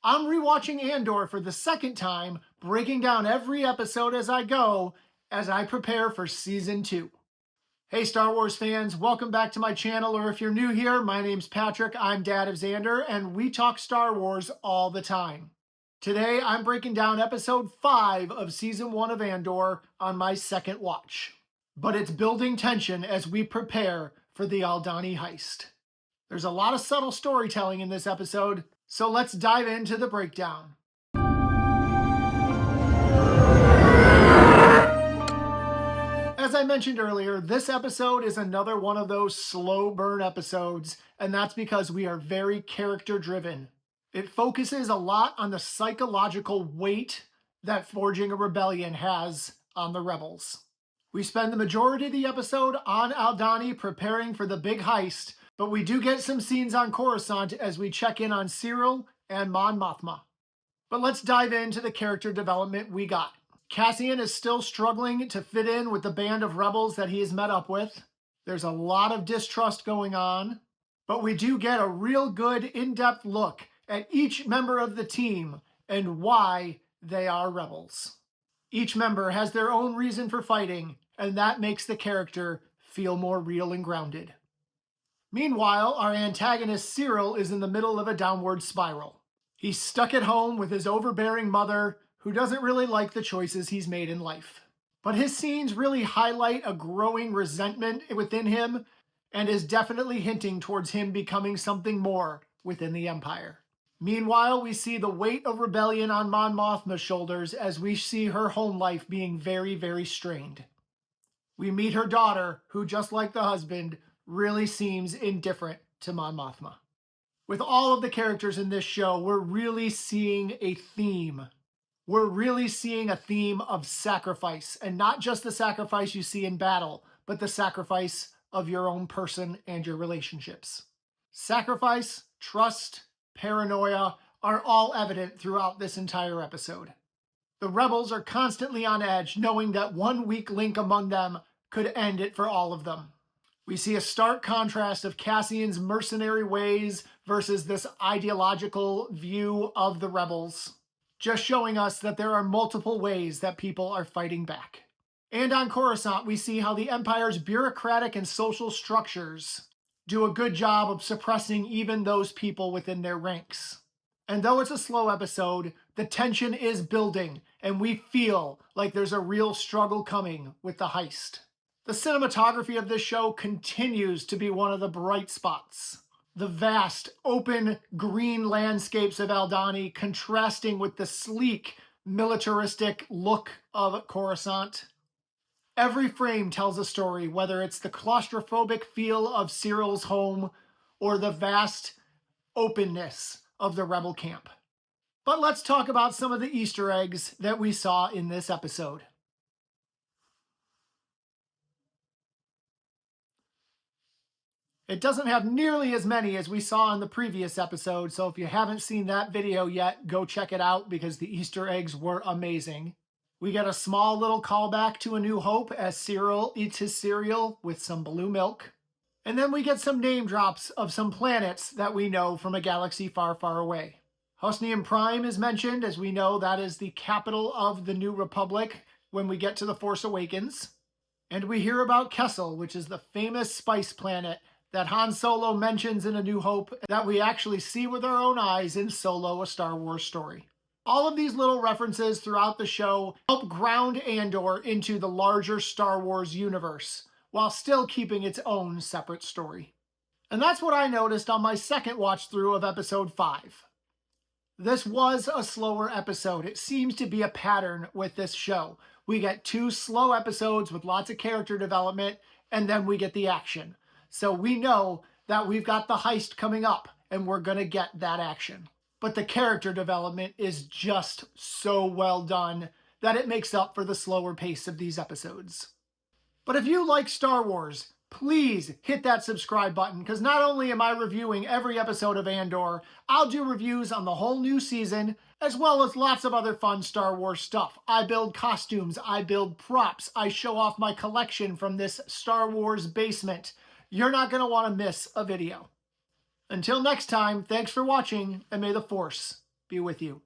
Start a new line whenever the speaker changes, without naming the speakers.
I'm rewatching Andor for the second time, breaking down every episode as I go, as I prepare for Season 2. Hey Star Wars fans, welcome back to my channel, or if you're new here, my name's Patrick, I'm DadOfXander, and we talk Star Wars all the time. Today, I'm breaking down Episode 5 of Season 1 of Andor on my second watch. But it's building tension as we prepare for the Aldhani heist. There's a lot of subtle storytelling in this episode, so let's dive into the breakdown. As I mentioned earlier, this episode is another one of those slow burn episodes, and that's because we are very character driven. It focuses a lot on the psychological weight that forging a rebellion has on the rebels. We spend the majority of the episode on Aldhani preparing for the big heist, but we do get some scenes on Coruscant as we check in on Syril and Mon Mothma. But let's dive into the character development we got. Cassian is still struggling to fit in with the band of rebels that he has met up with. There's a lot of distrust going on, but we do get a real good in-depth look at each member of the team and why they are rebels. Each member has their own reason for fighting, and that makes the character feel more real and grounded. Meanwhile, our antagonist Syril is in the middle of a downward spiral. He's stuck at home with his overbearing mother, who doesn't really like the choices he's made in life. But his scenes really highlight a growing resentment within him, and is definitely hinting towards him becoming something more within the Empire. Meanwhile, we see the weight of rebellion on Mon Mothma's shoulders as we see her home life being very, very strained. We meet her daughter, who, just like the husband, really seems indifferent to Mon Mothma. With all of the characters in this show, we're really seeing a theme. We're really seeing a theme of sacrifice, and not just the sacrifice you see in battle, but the sacrifice of your own person and your relationships. Sacrifice, trust, paranoia are all evident throughout this entire episode. The rebels are constantly on edge, knowing that one weak link among them could end it for all of them. We see a stark contrast of Cassian's mercenary ways versus this ideological view of the rebels, just showing us that there are multiple ways that people are fighting back. And on Coruscant, we see how the Empire's bureaucratic and social structures do a good job of suppressing even those people within their ranks. And though it's a slow episode, the tension is building, and we feel like there's a real struggle coming with the heist. The cinematography of this show continues to be one of the bright spots. The vast, open, green landscapes of Aldhani contrasting with the sleek, militaristic look of Coruscant. Every frame tells a story, whether it's the claustrophobic feel of Syril's home or the vast openness of the rebel camp. But let's talk about some of the Easter eggs that we saw in this episode. It doesn't have nearly as many as we saw in the previous episode, so if you haven't seen that video yet, go check it out because the Easter eggs were amazing. We get a small little callback to A New Hope as Syril eats his cereal with some blue milk. And then we get some name drops of some planets that we know from a galaxy far, far away. Hosnium Prime is mentioned, as we know that is the capital of the New Republic when we get to The Force Awakens. And we hear about Kessel, which is the famous spice planet that Han Solo mentions in A New Hope that we actually see with our own eyes in Solo, A Star Wars Story. All of these little references throughout the show help ground Andor into the larger Star Wars universe, while still keeping its own separate story. And that's what I noticed on my second watch through of Episode 5. This was a slower episode. It seems to be a pattern with this show. We get 2 slow episodes with lots of character development, and then we get the action. So we know that we've got the heist coming up, and we're going to get that action. But the character development is just so well done that it makes up for the slower pace of these episodes. But if you like Star Wars, please hit that subscribe button, because not only am I reviewing every episode of Andor, I'll do reviews on the whole new season, as well as lots of other fun Star Wars stuff. I build costumes, I build props, I show off my collection from this Star Wars basement. You're not going to want to miss a video. Until next time, thanks for watching, and may the Force be with you.